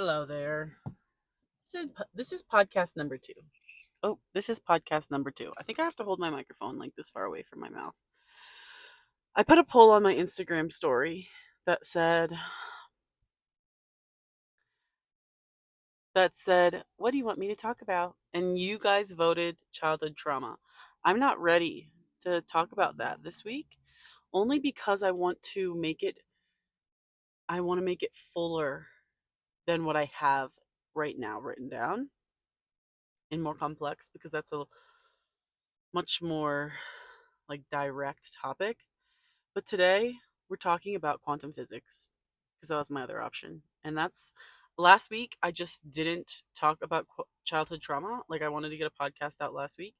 Hello there. This is podcast number two. Oh, this is podcast number two. I think I have to hold my microphone like this far away from my mouth. I put a poll on my Instagram story that said "What do you want me to talk about?" And you guys voted childhood trauma. I'm not ready to talk about that this week, only because I want to make it fuller than what I have right now written down and more complex because that's a much more like direct topic. But today we're talking about quantum physics because that was my other option. And that's last week I just didn't talk about childhood trauma. Like I wanted to get a podcast out last week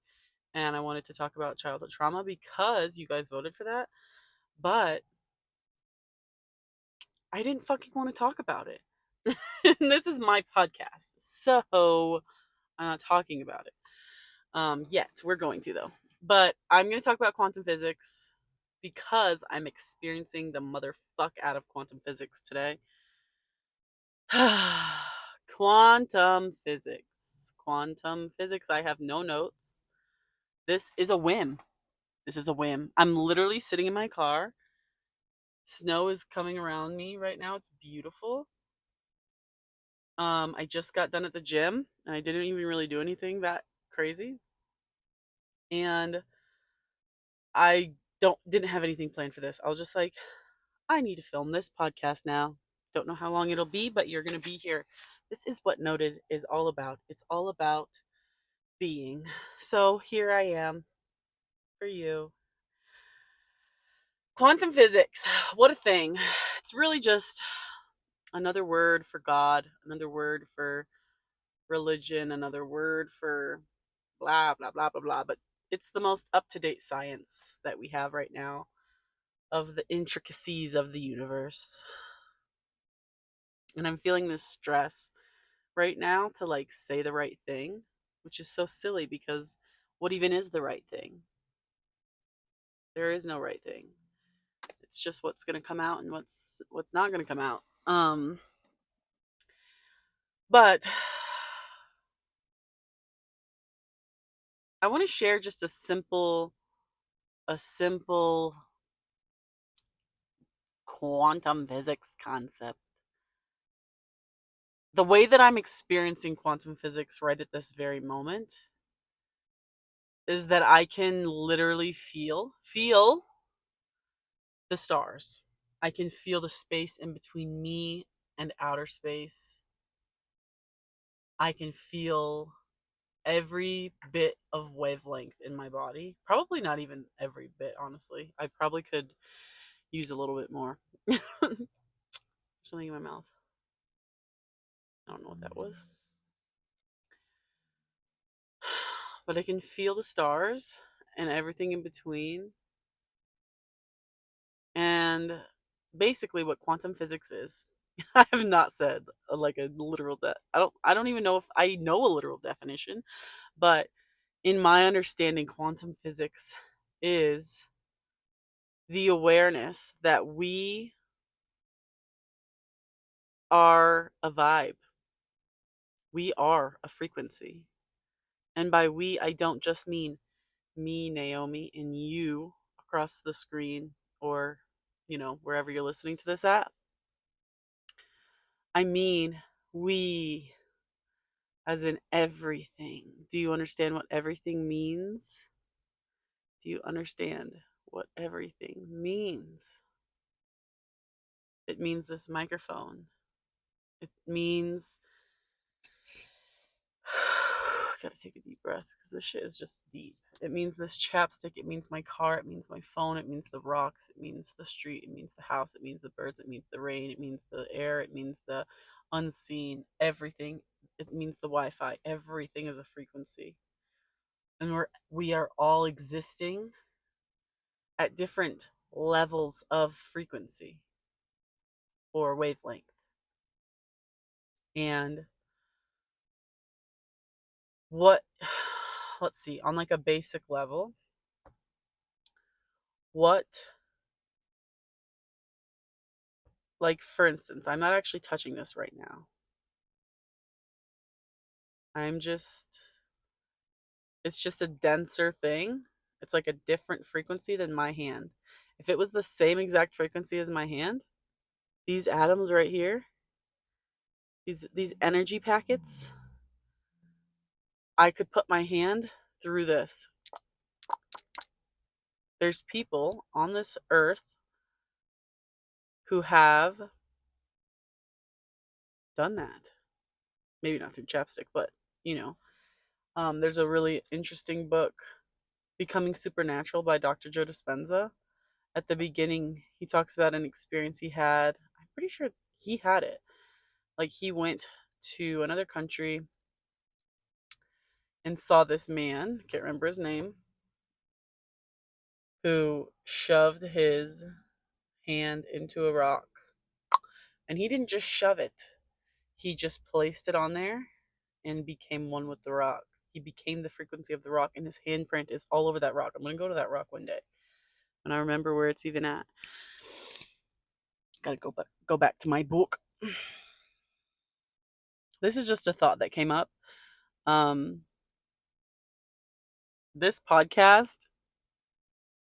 and I wanted to talk about childhood trauma because you guys voted for that. But I didn't fucking want to talk about it. And this is my podcast. So I'm not talking about it. Yet. We're going to though. But I'm going to talk about quantum physics because I'm experiencing the motherfuck out of quantum physics today. Quantum physics. Quantum physics. I have no notes. This is a whim. This is a whim. I'm literally sitting in my car. Snow is coming around me right now. It's beautiful. I just got done at the gym and I didn't even really do anything that crazy. And I didn't have anything planned for this. I was just like, I need to film this podcast now. Don't know how long it'll be, but you're going to be here. This is what Noted is all about. It's all about being. So here I am for you. Quantum physics. What a thing. It's really just another word for God, another word for religion, another word for blah, blah, blah, blah, blah. But it's the most up to date science that we have right now of the intricacies of the universe. And I'm feeling this stress right now to like say the right thing, which is so silly because what even is the right thing? There is no right thing. It's just what's going to come out and what's not going to come out. But I want to share just a simple quantum physics concept. The way that I'm experiencing quantum physics right at this very moment is that I can literally feel the stars. I can feel the space in between me and outer space. I can feel every bit of wavelength in my body. Probably not even every bit, honestly. I probably could use a little bit more. Something in my mouth. I don't know what that was. But I can feel the stars and everything in between. And basically what quantum physics is. I have not said like a literal I don't even know if I know a literal definition, but in my understanding quantum physics is the awareness that we are a vibe. We are a frequency. And by we I don't just mean me, Naomi, and you across the screen or wherever you're listening to this at. I mean we as in everything. Do you understand what everything means? Do you understand what everything means? It means this microphone. It means gotta take a deep breath because this shit is just deep. It means this chapstick. It means my car. It means my phone. It means the rocks. It means the street. It means the house. It means the birds. It means the rain. It means the air. It means the unseen. Everything. It means the Wi-Fi. Everything is a frequency, and we are all existing at different levels of frequency or wavelength. And what let's see, on like a basic level, what like for instance, I'm not actually touching this right now. I'm just, it's just a denser thing. It's like a different frequency than my hand. If it was the same exact frequency as my hand, these atoms right here, these energy packets, I could put my hand through this. There's people on this earth who have done that. Maybe not through chapstick, but you know. There's a really interesting book, Becoming Supernatural by Dr. Joe Dispenza. At the beginning, he talks about an experience he had. I'm pretty sure he had it. Like he went to another country and saw this man, can't remember his name, who shoved his hand into a rock. And he didn't just shove it, he just placed it on there and became one with the rock. He became the frequency of the rock, and his handprint is all over that rock. I'm going to go to that rock one day. And I remember where it's even at. Gotta go back to my book. This is just a thought that came up. Um, this podcast,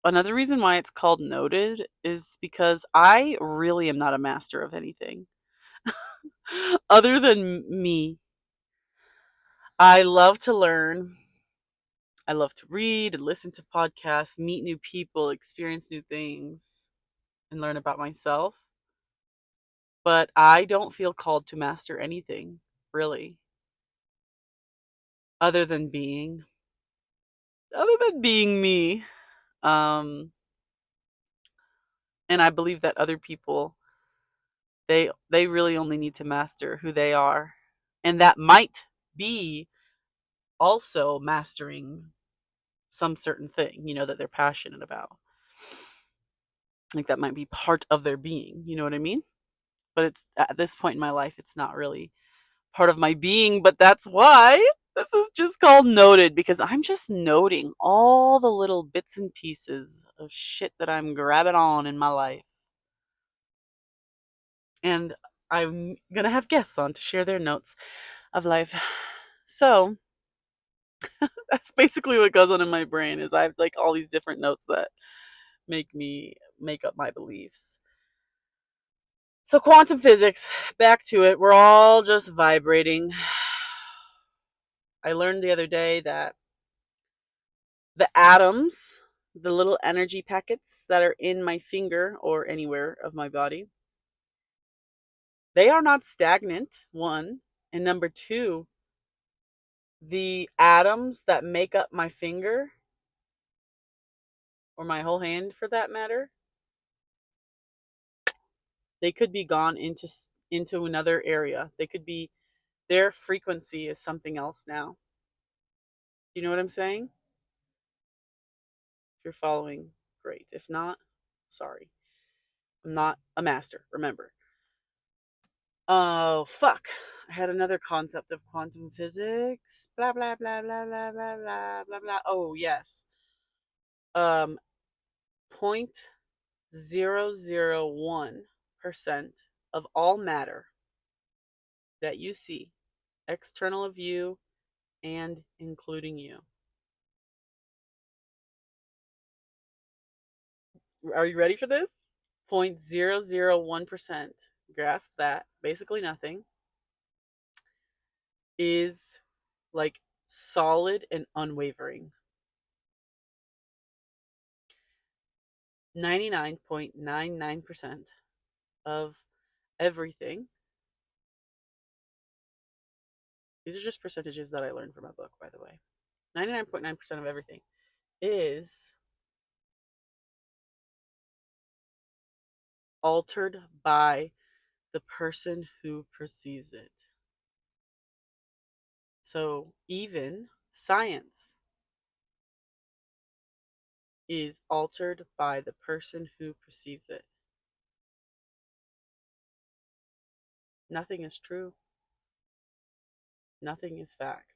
another reason why it's called Noted is because I really am not a master of anything other than me. I love to learn. I love to read and listen to podcasts, meet new people, experience new things, and learn about myself. But I don't feel called to master anything, really, other than being me. Um, and I believe that other people, they really only need to master who they are, and that might be also mastering some certain thing, that they're passionate about. Like that might be part of their being, you know what I mean? But it's at this point in my life, it's not really part of my being, but that's why this is just called Noted, because I'm just noting all the little bits and pieces of shit that I'm grabbing on in my life. And I'm gonna have guests on to share their notes of life. So that's basically what goes on in my brain is I have like all these different notes that make up my beliefs. So quantum physics, back to it. We're all just vibrating. I learned the other day that the atoms, the little energy packets that are in my finger or anywhere of my body, they are not stagnant, one. And number two, the atoms that make up my finger, or my whole hand for that matter, they could be gone into another area. They could be, their frequency is something else now. You know what I'm saying? If you're following, great. If not, sorry. I'm not a master, remember. Oh, fuck. I had another concept of quantum physics. Blah, blah, blah, blah, blah, blah, blah, blah, blah. Oh, yes. Um, 0.001% of all matter that you see, external of you and including you. Are you ready for this? 0.001%, grasp that, basically nothing, is like solid and unwavering. 99.99% of everything, these are just percentages that I learned from a book, by the way. 99.9% of everything is altered by the person who perceives it. So even science is altered by the person who perceives it. Nothing is true. Nothing is fact.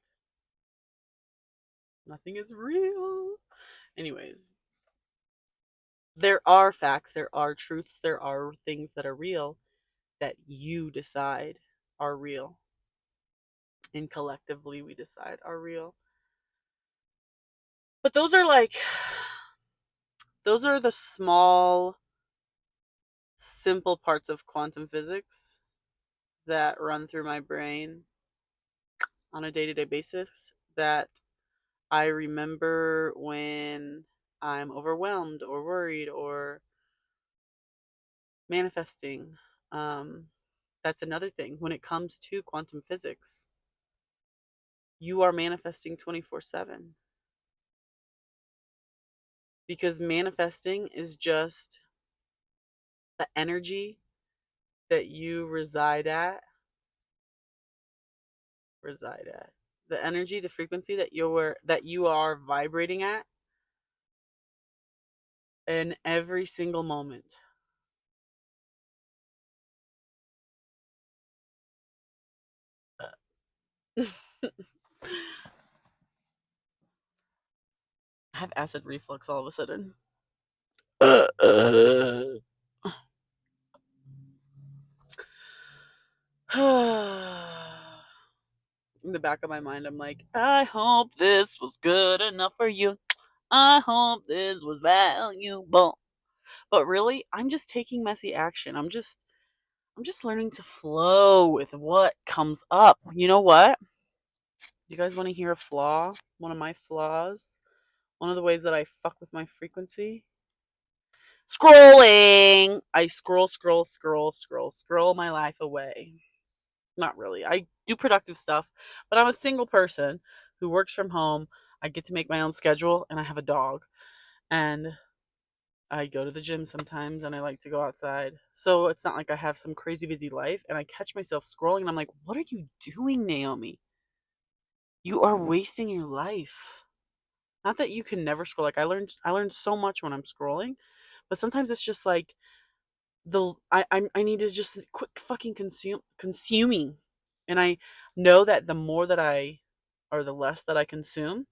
Nothing is real. Anyways, there are facts, there are truths, there are things that are real that you decide are real. and collectively we decide are real. But those are like, those are the small, simple parts of quantum physics that run through my brain on a day to day basis that I remember when I'm overwhelmed or worried or manifesting. Um, that's another thing. When it comes to quantum physics, you are manifesting 24/7 because manifesting is just the energy that you reside at the energy, the frequency that you are vibrating at in every single moment. I have acid reflux all of a sudden. In the back of my mind, I'm like, I hope this was good enough for you. I hope this was valuable. But really, I'm just taking messy action. I'm just learning to flow with what comes up. You know what? You guys want to hear a flaw? One of my flaws? One of the ways that I fuck with my frequency? Scrolling. I scroll my life away. Not really. I do productive stuff, but I'm a single person who works from home. I get to make my own schedule and I have a dog. And I go to the gym sometimes and I like to go outside. So it's not like I have some crazy busy life and I catch myself scrolling and I'm like, "What are you doing, Naomi? You are wasting your life." Not that you can never scroll. Like I learned so much when I'm scrolling, but sometimes it's just like I need to just quit fucking consuming. And I know that the more that I or the less that I consume,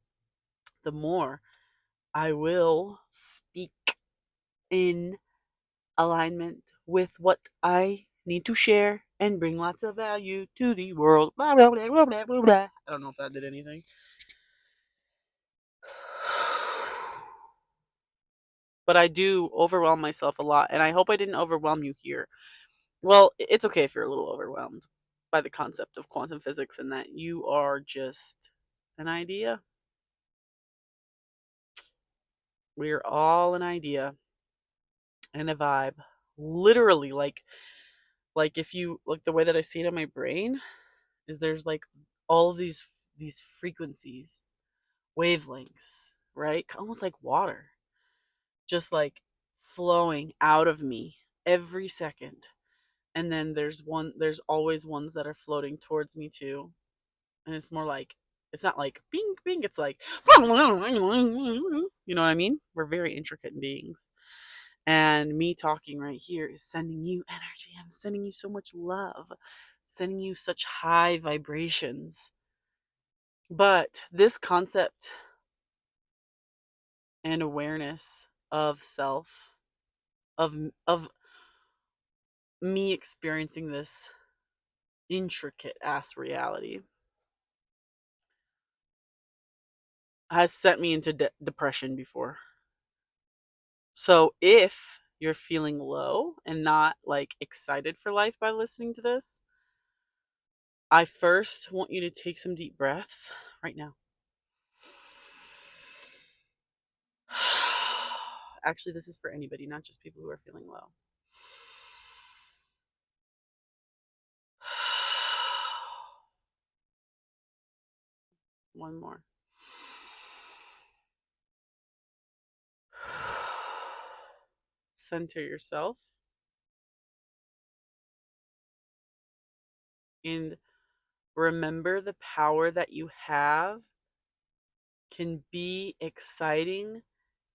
the more I will speak in alignment with what I need to share and bring lots of value to the world. Blah, blah, blah, blah, blah, blah, blah. I don't know if that did anything. But I do overwhelm myself a lot, and I hope I didn't overwhelm you here. Well, it's okay if you're a little overwhelmed by the concept of quantum physics and that you are just an idea. We're all an idea and a vibe. Literally, like if you like the way that I see it in my brain is there's like all of these frequencies, wavelengths, right? Almost like water, just like flowing out of me every second. And then there's always ones that are floating towards me too. And it's more like it's not like bing bing, it's like you know what I mean? We're very intricate beings. And me talking right here is sending you energy. I'm sending you so much love, sending you such high vibrations. But this concept and awareness of self, of me experiencing this intricate ass reality, has sent me into depression before. So if you're feeling low and not like excited for life by listening to this, I first want you to take some deep breaths right now. Actually, this is for anybody, not just people who are feeling low. One more. Center yourself and remember the power that you have can be exciting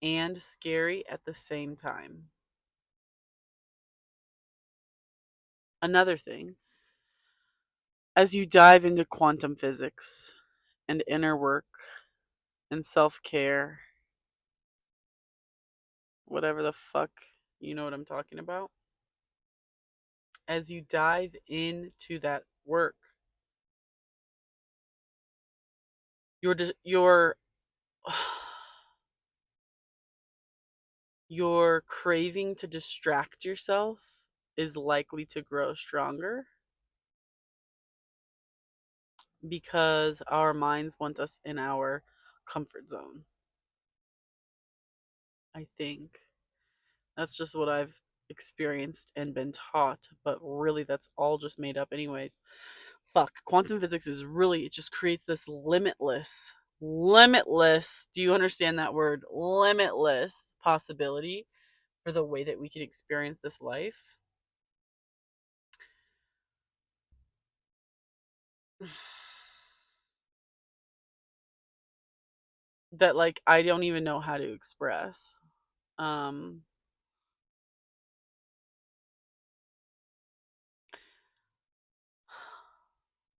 and scary at the same time. Another thing, as you dive into quantum physics and inner work and self care, whatever the fuck, you know what I'm talking about? As you dive into that work, your your craving to distract yourself is likely to grow stronger because our minds want us in our comfort zone. I think that's just what I've experienced and been taught, but really that's all just made up anyways. Fuck, quantum physics is really, it just creates this limitless, do you understand that word? Limitless possibility for the way that we can experience this life. That like I don't even know how to express. Um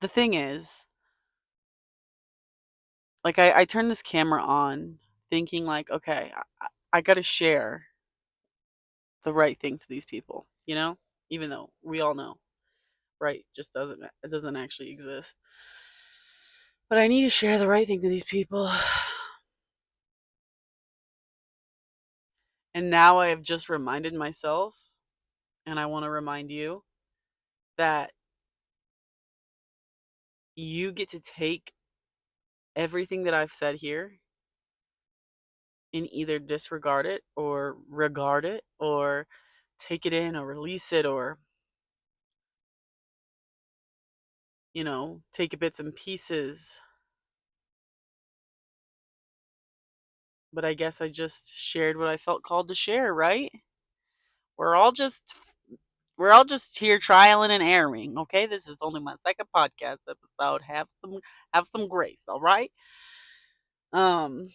the thing is, like I turned this camera on thinking like, okay, I gotta share the right thing to these people, you know? Even though we all know right just doesn't, it doesn't actually exist. But I need to share the right thing to these people. And now I have just reminded myself, and I want to remind you that you get to take everything that I've said here and either disregard it or regard it or take it in or release it or, take bits and pieces. But I guess I just shared what I felt called to share, right? We're all just we're all just here trialing and erroring, okay? This is only my second podcast episode. Have some grace, all right? Um,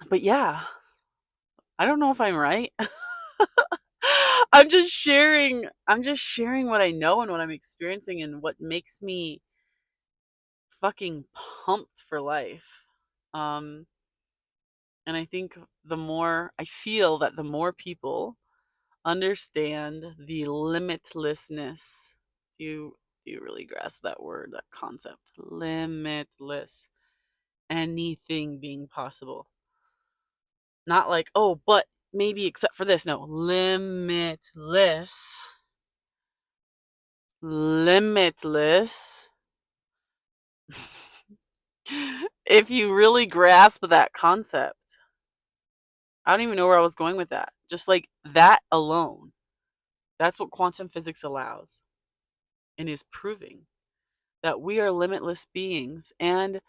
but yeah, I don't know if I'm right. I'm just sharing what I know and what I'm experiencing and what makes me fucking pumped for life. Um, and I think I feel that the more people understand the limitlessness. Do you really grasp that word, that concept? Limitless. Anything being possible. Not like, oh, but maybe except for this. No, limitless. Limitless. If you really grasp that concept, I don't even know where I was going with that. Just like that alone, that's what quantum physics allows and is proving that we are limitless beings. And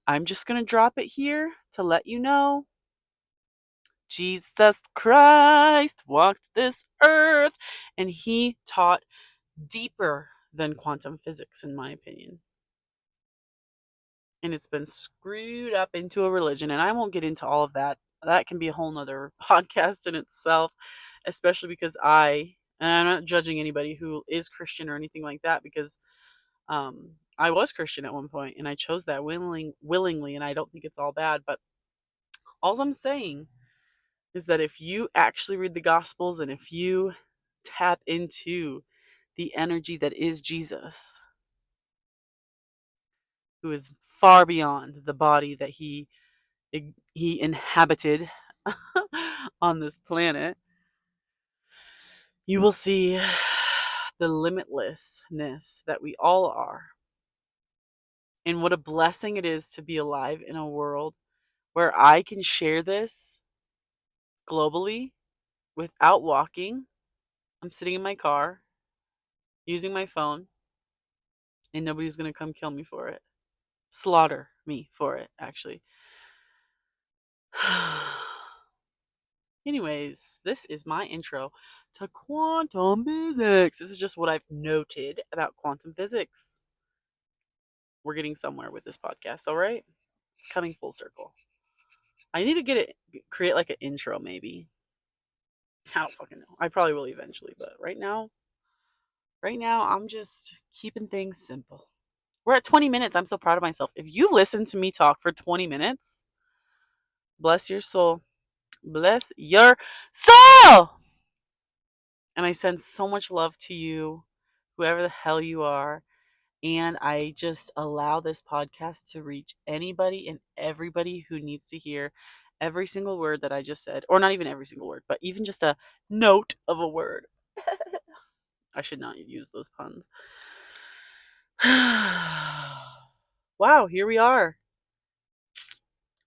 I'm just going to drop it here to let you know Jesus Christ walked this earth and he taught deeper than quantum physics, in my opinion. And it's been screwed up into a religion. And I won't get into all of that. That can be a whole nother podcast in itself, especially because and I'm not judging anybody who is Christian or anything like that, because I was Christian at one point and I chose that willingly, and I don't think it's all bad. But all I'm saying is that if you actually read the Gospels and if you tap into the energy that is Jesus, who is far beyond the body that he inhabited on this planet, you will see the limitlessness that we all are. And what a blessing it is to be alive in a world where I can share this globally without walking. I'm sitting in my car using my phone, and nobody's going to come kill me for it. Slaughter me for it, actually. Anyways, this is my intro to quantum physics. This is just what I've noted about quantum physics. We're getting somewhere with this podcast, all right? It's coming full circle. I need to create like an intro, maybe. I don't fucking know. I probably will eventually, but right now, I'm just keeping things simple. We're at 20 minutes. I'm so proud of myself. If you listen to me talk for 20 minutes, bless your soul. Bless your soul! And I send so much love to you, whoever the hell you are. And I just allow this podcast to reach anybody and everybody who needs to hear every single word that I just said, or not even every single word, but even just a note of a word. I should not use those puns. Wow, here we are.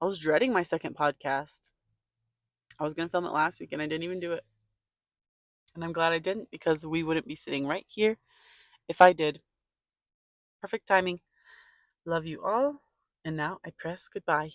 I was dreading my second podcast. I was going to film it last week and I didn't even do it. And I'm glad I didn't, because we wouldn't be sitting right here if I did. Perfect timing. Love you all. And now I press goodbye.